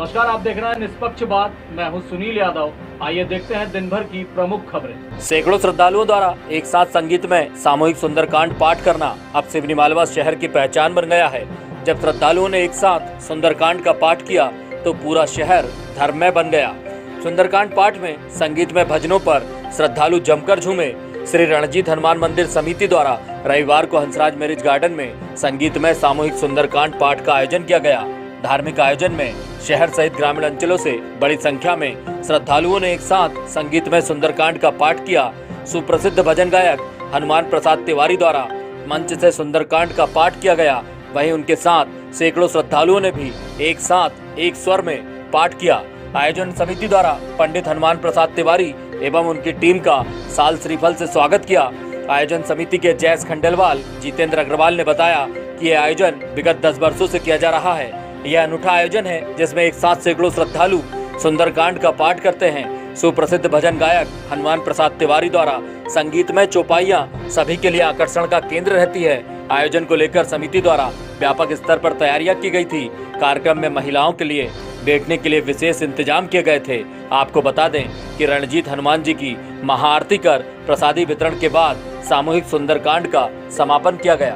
नमस्कार, आप देख रहे हैं निष्पक्ष बात। मैं हूं सुनील यादव। आइए देखते हैं दिन भर की प्रमुख खबरें। सैकड़ों श्रद्धालुओं द्वारा एक साथ संगीत में सामूहिक सुंदरकांड पाठ करना अब सिवनी मालवा शहर की पहचान बन गया है। जब श्रद्धालुओं ने एक साथ सुंदरकांड का पाठ किया तो पूरा शहर धर्ममय बन गया। सुंदरकांड पाठ में संगीत में भजनों पर श्रद्धालु जमकर झूमे। श्री रणजीत हनुमान मंदिर समिति द्वारा रविवार को हंसराज मैरिज गार्डन में संगीतमय सामूहिक सुंदरकांड पाठ का आयोजन किया गया। धार्मिक आयोजन में शहर सहित ग्रामीण अंचलों से बड़ी संख्या में श्रद्धालुओं ने एक साथ संगीतमय सुंदरकांड का पाठ किया। सुप्रसिद्ध भजन गायक हनुमान प्रसाद तिवारी द्वारा मंच से सुंदरकांड का पाठ किया गया। वहीं उनके साथ सैकड़ों श्रद्धालुओं ने भी एक साथ एक स्वर में पाठ किया। आयोजन समिति द्वारा पंडित हनुमान प्रसाद तिवारी एवं उनकी टीम का साल श्रीफल से स्वागत किया। आयोजन समिति के जयेश खंडेलवाल जितेंद्र अग्रवाल ने बताया कि यह आयोजन विगत 10 वर्षों से किया जा रहा है। यह अनूठा आयोजन है जिसमें एक साथ सैकड़ों श्रद्धालु सुंदरकांड का पाठ करते हैं। सुप्रसिद्ध भजन गायक हनुमान प्रसाद तिवारी द्वारा संगीतमय चौपाइयां सभी के लिए आकर्षण का केंद्र रहती है। आयोजन को लेकर समिति द्वारा व्यापक स्तर पर तैयारियां की गई थी। कार्यक्रम में महिलाओं के लिए बैठने के लिए विशेष इंतजाम किए गए थे। आपको बता दें कि रणजीत हनुमान जी की महाआरती कर प्रसादी वितरण के बाद सामूहिक सुंदरकांड का समापन किया गया।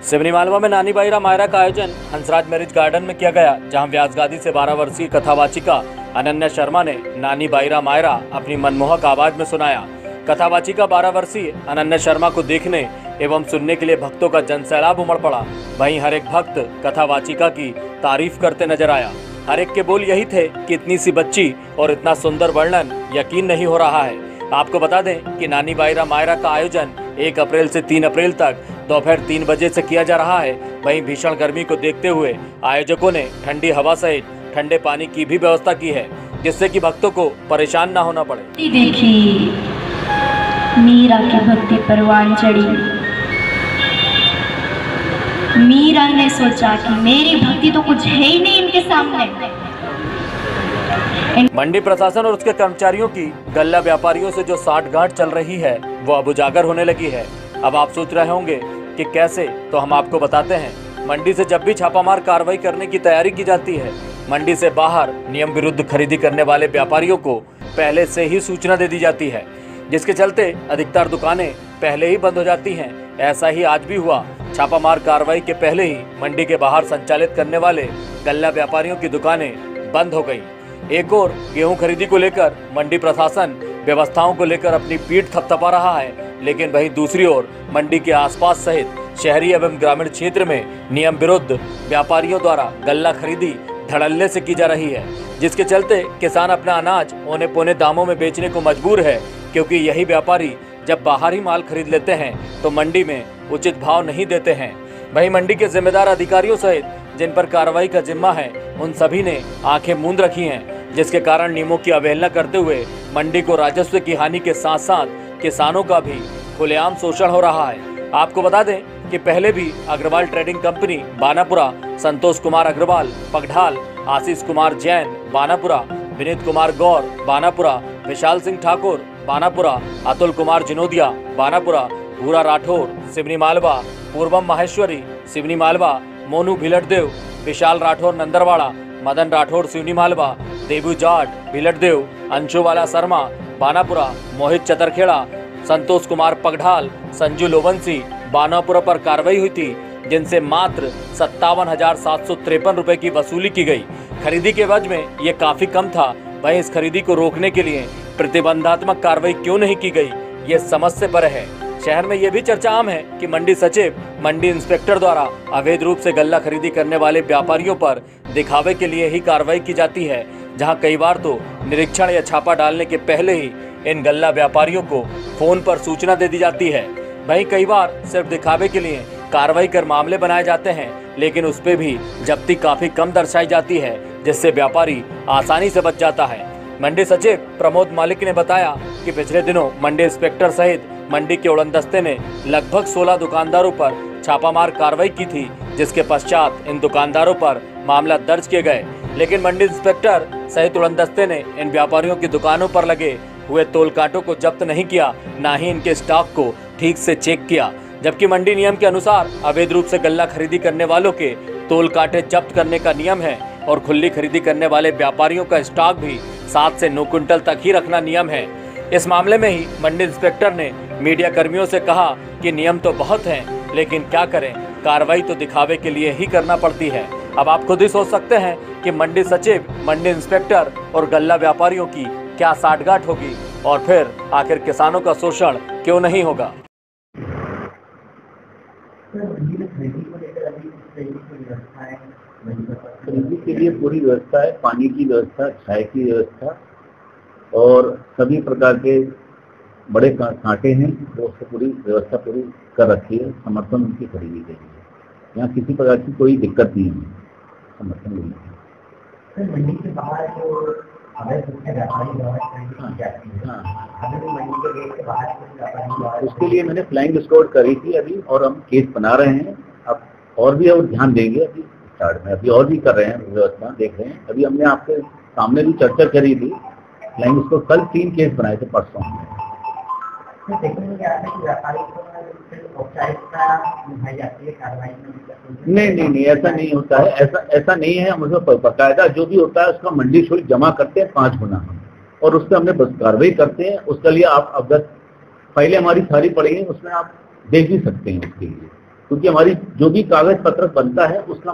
सिवनी मालवा में नानी बाईरा मायरा का आयोजन हंसराज मैरिज गार्डन में किया गया, जहां व्यासगादी से 12 वर्षीय कथावाचिका अनन्या शर्मा ने नानी बाईरा मायरा अपनी मनमोहक आवाज में सुनाया। कथावाचिका 12 वर्षीय अनन्या शर्मा को देखने एवं सुनने के लिए भक्तों का जनसैलाब उमड़ पड़ा। वहीं हर एक भक्त कथावाचिका की तारीफ करते नजर आया। हर एक के बोल यही थे कि इतनी सी बच्ची और इतना सुंदर वर्णन यकीन नहीं हो रहा है। आपको बता दें कि नानी बाईरा मायरा का आयोजन 1 अप्रैल से 3 अप्रैल तक दोपहर 3 बजे से किया जा रहा है। वहीं भीषण गर्मी को देखते हुए आयोजकों ने ठंडी हवा सहित ठंडे पानी की भी व्यवस्था की है, जिससे कि भक्तों को परेशान न होना पड़े। देखी मीरा की भक्ति परवान चढ़ी। मीरा ने सोचा कि मेरी भक्ति तो कुछ है ही नहीं इनके सामने। मंडी प्रशासन और उसके कर्मचारियों की गल्ला व्यापारियों से जो साठगांठ चल रही है वो अब उजागर होने लगी है। अब आप सोच रहे होंगे कि कैसे, तो हम आपको बताते हैं। मंडी से जब भी छापामार कार्रवाई करने की तैयारी की जाती है, मंडी से बाहर नियम विरुद्ध खरीदी करने वाले व्यापारियों को पहले से ही सूचना दे दी जाती है, जिसके चलते अधिकतर दुकानें पहले ही बंद हो जाती हैं। ऐसा ही आज भी हुआ। छापामार कार्रवाई के पहले ही मंडी के बाहर संचालित करने वाले गल्ला व्यापारियों की दुकानें बंद हो गई। एक और गेहूं खरीदी को लेकर मंडी प्रशासन व्यवस्थाओं को लेकर अपनी पीठ थपथपा रहा है, लेकिन वहीं दूसरी ओर मंडी के आसपास सहित शहरी एवं ग्रामीण क्षेत्र में नियम विरुद्ध व्यापारियों द्वारा गल्ला खरीदी धड़ल्ले से की जा रही है, जिसके चलते किसान अपना अनाज औने पौने दामों में बेचने को मजबूर है, क्योंकि यही व्यापारी जब बाहर ही माल खरीद लेते हैं तो मंडी में उचित भाव नहीं देते हैं। वहीं मंडी के जिम्मेदार अधिकारियों सहित जिन पर कार्रवाई का जिम्मा है, उन सभी ने आंखें मूंद रखी हैं, जिसके कारण नियमों की अवहेलना करते हुए मंडी को राजस्व की हानि के साथ साथ किसानों का भी खुलेआम शोषण हो रहा है। आपको बता दें कि पहले भी अग्रवाल ट्रेडिंग कंपनी बानापुरा, संतोष कुमार अग्रवाल पगढाल, आशीष कुमार जैन बानापुरा, विनीत कुमार गौर बानापुरा, विशाल सिंह ठाकुर बानापुरा, अतुल कुमार जिनोदिया बानापुरा, भूरा राठौर सिवनी मालवा, पूर्वम माहेश्वरी सिवनी मालवा, मोनू भिलटदेव, विशाल राठौर नंदरवाड़ा, मदन राठौर सिवनी मालवा, देबू जाट भिलटदेव, अंशुवाला शर्मा बानापुरा, मोहित चतरखेड़ा, संतोष कुमार पगढाल, संजू लोवंसी बानापुरा पर कार्रवाई हुई थी, जिनसे मात्र 57,753 रुपए की वसूली की गई। खरीदी के वजह में ये काफी कम था। वहीं इस खरीदी को रोकने के लिए प्रतिबंधात्मक कार्रवाई क्यों नहीं की गई, ये समझ से परे है। शहर में ये भी चर्चा आम है कि मंडी सचिव, मंडी इंस्पेक्टर द्वारा अवैध रूप से गल्ला खरीदी करने वाले व्यापारियों पर दिखावे के लिए ही कार्रवाई की जाती है, जहां कई बार तो निरीक्षण या छापा डालने के पहले ही इन गल्ला व्यापारियों को फोन पर सूचना दे दी जाती है। वहीं कई बार सिर्फ दिखावे के लिए कार्रवाई कर मामले बनाए जाते हैं, लेकिन उस पे भी जब्ती काफी कम दर्शाई जाती है, जिससे व्यापारी आसानी से बच जाता है। मंडी सचिव प्रमोद मालिक ने बताया कि पिछले दिनों मंडी इंस्पेक्टर सहित मंडी के उड़नदस्ते ने लगभग 16 दुकानदारों पर छापामार कार्रवाई की थी, जिसके पश्चात इन दुकानदारों पर मामला दर्ज किए गए। लेकिन मंडी इंस्पेक्टर सहित उड़नदस्ते ने इन व्यापारियों की दुकानों पर लगे हुए तोल कांटों को जब्त नहीं किया, न ही इनके स्टॉक को ठीक से चेक किया। जबकि मंडी नियम के अनुसार अवैध रूप से गल्ला खरीदी करने वालों के तोल कांटे जब्त करने का नियम है और खुली खरीदी करने वाले व्यापारियों का स्टॉक भी 7 से 9 क्विंटल तक ही रखना नियम है। इस मामले में ही मंडी इंस्पेक्टर ने मीडिया कर्मियों से कहा कि नियम तो बहुत हैं, लेकिन क्या करें, कार्रवाई तो दिखावे के लिए ही करना पड़ती है। अब आप खुद ही सोच सकते हैं कि मंडी सचिव, मंडी इंस्पेक्टर और गल्ला व्यापारियों की क्या साठगांठ होगी और फिर आखिर किसानों का शोषण क्यों नहीं होगा। खरीदी के लिए पूरी व्यवस्था है, पानी की व्यवस्था, चाय की व्यवस्था और सभी प्रकार के बड़े कांटे हैं, वो उससे पूरी व्यवस्था पूरी कर रखी है समर्थन उनकी खरीदी के लिए। यहाँ किसी प्रकार की कोई दिक्कत नहीं है, समर्थन नहीं है। मंडी के बाहर जो अवैध रूप से व्यापारी की जाती है, अभी मंडी के गेट के बाहर उसके लिए मैंने फ्लाइंग स्क्वाड करी थी अभी, और हम केस बना रहे हैं। अब और भी और ध्यान देंगे, अभी स्टार्ट में अभी और भी कर रहे हैं, व्यवस्था देख रहे हैं। अभी हमने आपके सामने भी चर्चा करी थी, फ्लाइंग स्क्वाड कल 3 केस बनाए थे परसों। नहीं, ऐसा नहीं होता है, ऐसा नहीं है। हम उसमें बाकायदा जो भी होता है उसका मंडी शुल्क जमा करते हैं 5 गुना, और उस पर हमने बस कार्रवाई करते हैं। उसके लिए आप अवगत फाइलें हमारी सारी पड़ी हैं, उसमें आप देख भी सकते हैं उसके लिए, क्योंकि हमारी जो भी कागज पत्र बनता है उसका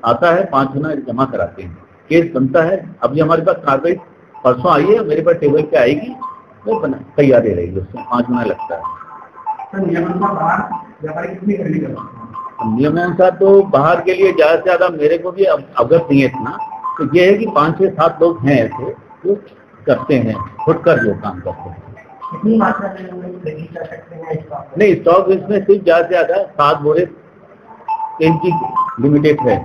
आता है 5 गुना जमा कराते हैं, केस बनता है। अभी हमारे पास कार्रवाई परसों आई है, मेरे पास टेबल पे आएगी, वो बना तैयारी रहेगी, उसमें 5 गुना लगता है। नियमानुसार तो बाहर के लिए ज्यादा से ज्यादा मेरे को भी अवगत नहीं है इतना, तो ये है कि 5 से 7 लोग हैं ऐसे जो करते हैं, खुद कर जो काम करते हैं। कितनी मात्रा में खरीद कर सकते हैं स्टॉक? नहीं, स्टॉक इसमें सिर्फ ज्यादा से ज्यादा 7 बोरे की लिमिटेड है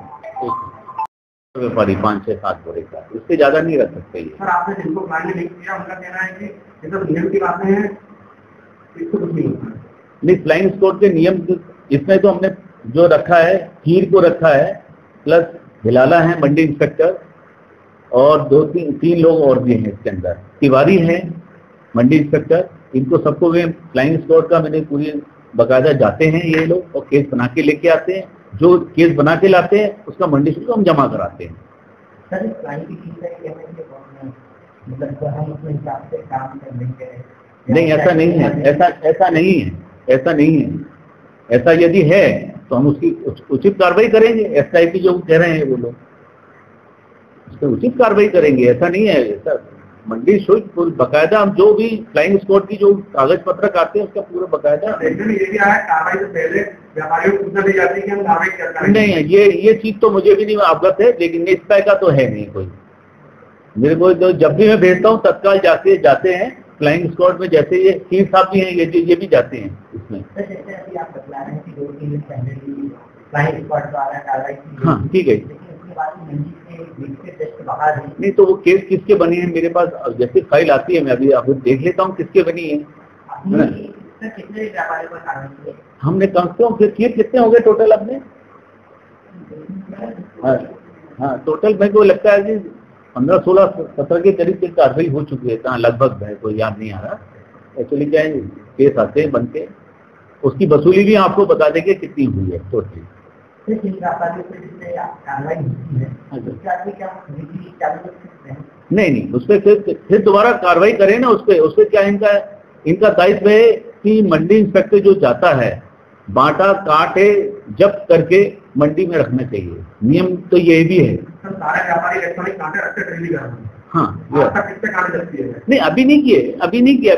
व्यापारी, 5 से 7 बोरे का, उससे ज्यादा नहीं रख सकते। सर, आपने जिनको प्लान लिख दिया उनका कहना है कि ये सब नियम की बातें हैं, इसको कुछ नहीं होता। नहीं, फ्लाइंग स्क्वाड के नियम इसमें तो हमने जो रखा है, कीर को रखा है, प्लस हिलाला है मंडी इंस्पेक्टर, और 2-3 लोग और भी हैं इसके अंदर, तिवारी हैं मंडी इंस्पेक्टर। इनको सबको वे फ्लाइंग स्क्वाड का मैंने पूरी बाकायदा जाते हैं ये लोग, और केस बना के लेके आते हैं। जो केस बना के लाते हैं उसका मंडी शुल्क हम जमा कराते हैं। सर, फ्लाइंग की चीज है, मतलब हम अपने हिसाब से काम कर लेंगे? नहीं, ऐसा नहीं है, ऐसा नहीं है। ऐसा यदि है तो हम उसकी उचित कार्रवाई करेंगे। SIT जो कह रहे हैं वो लोग, उस पर उचित कार्रवाई करेंगे। ऐसा नहीं है सर, मंडी शुल्क बकायदा हम जो भी फ्लाइंग स्क्वाड की जो कागज पत्रक आते हैं उसका पूरा बकायदा। ये भी आया कार्रवाई से पहले व्यापारियों को पूछना दी जाती है कि हम कार्रवाई क्या करें? नहीं है, ये चीज तो मुझे भी नहीं अवगत है, लेकिन इस तरह का तो है नहीं कोई। मेरे को तो जब भी मैं भेजता हूँ तत्काल जाते हैं फ्लाइंग स्क्वाड में, जैसे ये कीर साहब भी हैं, ये भी जाते हैं इसमें। जैसे अभी आप बतला रहे हैं कि 2-3 दिन पहले भी फ्लाइंग स्क्वाड द्वारा कार्रवाई की गई। हाँ, ठीक है। लेकिन उसके बाद मंडी से गेट से टेस्ट बाहर है। नहीं, तो वो केस किसके बने हैं मेरे पास जैसे फाइल आती है, मैं अभी आपको देख लेता हूँ किसके बनी है। कितने व्यापारियों पर कार्रवाई की? हमने कम से कम केस कितने हो गए टोटल अपने? हाँ, टोटल मेरे को लगता है कि 15, 16, 17 के करीब कार्रवाई हो चुकी है। कहाँ लगभग है, कोई याद नहीं आ रहा। एक्चुअली क्या है, केस आते हैं बनते, उसकी वसूली भी आपको बता देंगे कितनी हुई है टोटल। नहीं, उस पर फिर दोबारा कार्रवाई करें ना। उस पर क्या इनका दायित्व है कि मंडी इंस्पेक्टर जो जाता है, बांटा काटे जब्त करके मंडी में रखना चाहिए। नियम तो ये भी है। सारे व्यापारी इलेक्ट्रॉनिक कांटे रखकर खरीदी कर रहे हैं। हाँ, कितने कांटे जब्त किए गए? नहीं, अभी नहीं किए।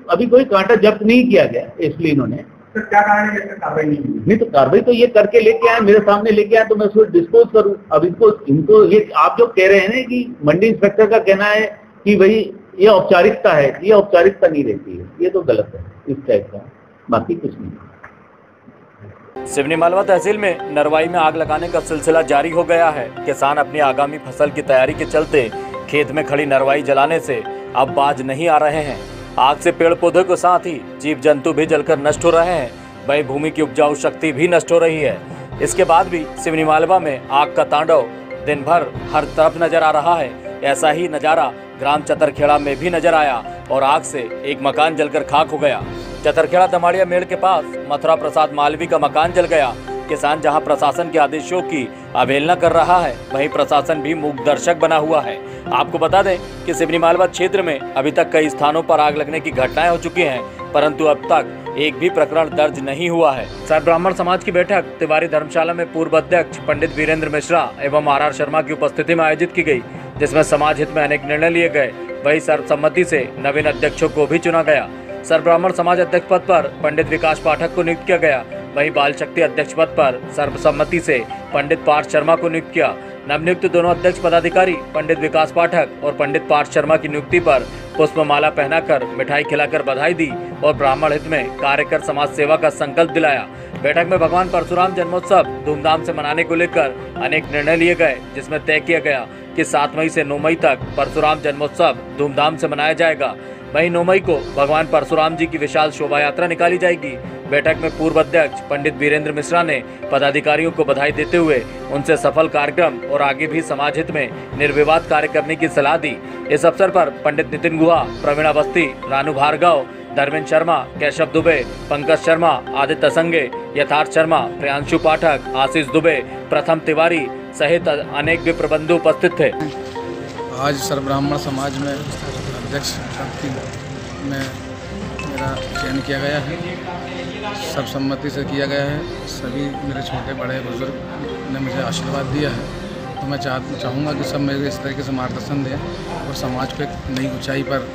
अभी कोई कांटा जब्त नहीं किया गया, इसलिए इन्होंने। तो क्या कारण है कार्रवाई नहीं? तो कार्रवाई तो ये करके लेके आए, मेरे सामने लेके आए, तो मैं उसको डिस्पोज करूं। अब इनको ये आप जो कह रहे हैं ना कि मंडी इंस्पेक्टर का कहना है कि भाई ये औपचारिकता है, ये औपचारिकता नहीं रहती है, ये तो गलत है इस टाइप का, बाकी कुछ नहीं। सिवनी मालवा तहसील में नरवाई में आग लगाने का सिलसिला जारी हो गया है। किसान अपनी आगामी फसल की तैयारी के चलते खेत में खड़ी नरवाई जलाने से अब बाज नहीं आ रहे हैं। आग से पेड़ पौधे के साथ ही जीव जंतु भी जलकर नष्ट हो रहे हैं, वहीं भूमि की उपजाऊ शक्ति भी नष्ट हो रही है। इसके बाद भी सिवनी मालवा में आग का तांडव दिन भर हर तरफ नजर आ रहा है। ऐसा ही नजारा ग्राम चतरखेड़ा में भी नजर आया और आग से एक मकान जलकर खाक हो गया। चतरखेड़ा दमाड़िया मेड़ के पास मथुरा प्रसाद मालवी का मकान जल गया। किसान जहां प्रशासन के आदेशों की अवहेलना कर रहा है, वहीं प्रशासन भी मूक दर्शक बना हुआ है। आपको बता दें कि सिवनी मालवा क्षेत्र में अभी तक कई स्थानों पर आग लगने की घटनाएं हो चुकी हैं, परंतु अब तक एक भी प्रकरण दर्ज नहीं हुआ है। सर्व ब्राह्मण समाज की बैठक तिवारी धर्मशाला में पूर्व अध्यक्ष पंडित वीरेंद्र मिश्रा एवं आर शर्मा की उपस्थिति में आयोजित की गई, जिसमें समाज हित में अनेक निर्णय लिए गए। वहीं सर्वसम्मति से नवीन अध्यक्षों को भी चुना गया। सर्व ब्राह्मण समाज अध्यक्ष पद पर पंडित विकास पाठक को नियुक्त किया गया। वहीं बाल शक्ति अध्यक्ष पद पर सर्वसम्मति से पंडित पार्थ शर्मा को नियुक्त किया। नवनियुक्त दोनों अध्यक्ष पदाधिकारी पंडित विकास पाठक और पंडित पार्थ शर्मा की नियुक्ति पर पुष्पमाला पहनाकर मिठाई खिलाकर बधाई दी और ब्राह्मण हित में कार्य कर समाज सेवा का संकल्प दिलाया। बैठक में भगवान परशुराम जन्मोत्सव धूमधाम से मनाने को लेकर अनेक निर्णय लिए गए, जिसमें तय किया गया कि 7 मई से 9 मई तक परशुराम जन्मोत्सव धूमधाम से मनाया जाएगा। वहीं 9 मई को भगवान परशुराम जी की विशाल शोभा यात्रा निकाली जाएगी। बैठक में पूर्व अध्यक्ष पंडित वीरेंद्र मिश्रा ने पदाधिकारियों को बधाई देते हुए उनसे सफल कार्यक्रम और आगे भी समाज हित में निर्विवाद कार्य करने की सलाह दी। इस अवसर पर पंडित नितिन गुहा, प्रवीण अवस्थी, रानू भार्गव, धर्मेंद्र शर्मा, केशव दुबे, पंकज शर्मा, आदित्य संगे, यथार्थ शर्मा, प्रियांशु पाठक, आशीष दुबे, प्रथम तिवारी सहित अनेक भी प्रबंध उपस्थित थे। आज सर्व ब्राह्मण समाज में अध्यक्ष पद में मेरा चयन किया गया है, सर्वसम्मति से किया गया है। सभी मेरे छोटे बड़े बुजुर्ग ने मुझे आशीर्वाद दिया है, तो मैं चाहूँगा कि सब मेरे इस तरीके से मार्गदर्शन दें और समाज को एक नई ऊंचाई पर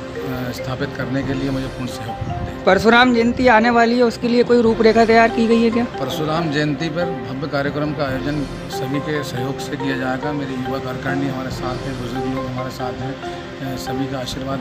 स्थापित करने के लिए मुझे पूर्ण सहयोग दें। परशुराम जयंती आने वाली है, उसके लिए कोई रूपरेखा तैयार की गई है क्या? परशुराम जयंती पर भव्य कार्यक्रम का आयोजन सभी के सहयोग से किया जाएगा। मेरी युवा कार्यकारिणी हमारे साथ हैं, बुजुर्ग लोग हमारे साथ हैं, सभी का आशीर्वाद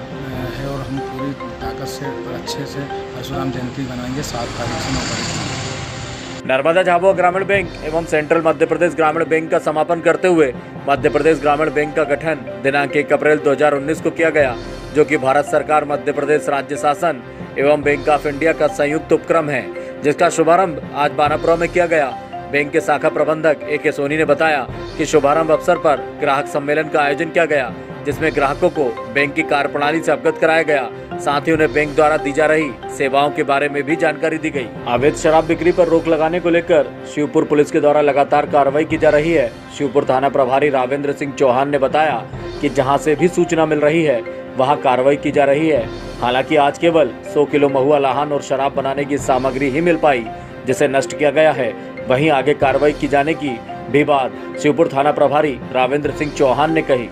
है और हम पूरी ताकत से और अच्छे से परशुराम जयंती मनाएंगे 7 तारीख से 9 तारीख तक। नर्मदा झाबुआ ग्रामीण बैंक एवं सेंट्रल मध्य प्रदेश ग्रामीण बैंक का समापन करते हुए मध्य प्रदेश ग्रामीण बैंक का गठन दिनांक 1 अप्रैल 2019 को किया गया, जो कि भारत सरकार, मध्य प्रदेश राज्य शासन एवं बैंक ऑफ इंडिया का संयुक्त उपक्रम है, जिसका शुभारंभ आज बानापुरा में किया गया। बैंक के शाखा प्रबंधक A.K. सोनी ने बताया कि शुभारंभ अवसर पर ग्राहक सम्मेलन का आयोजन किया गया, जिसमें ग्राहकों को बैंक की कार्यप्रणाली से अवगत कराया गया। साथ ही उन्हें बैंक द्वारा दी जा रही सेवाओं के बारे में भी जानकारी दी गई। अवैध शराब बिक्री पर रोक लगाने को लेकर शिवपुर पुलिस के द्वारा लगातार कार्रवाई की जा रही है। शिवपुर थाना प्रभारी रावेंद्र सिंह चौहान ने बताया कि जहां से भी सूचना मिल रही है वहां कार्रवाई की जा रही है। हालांकि आज केवल 100 किलो महुआ लाहन और शराब बनाने की सामग्री ही मिल पाई, जिसे नष्ट किया गया है। वहीं आगे कार्रवाई की जाने की भी बात शिवपुर थाना प्रभारी रावेंद्र सिंह चौहान ने कही।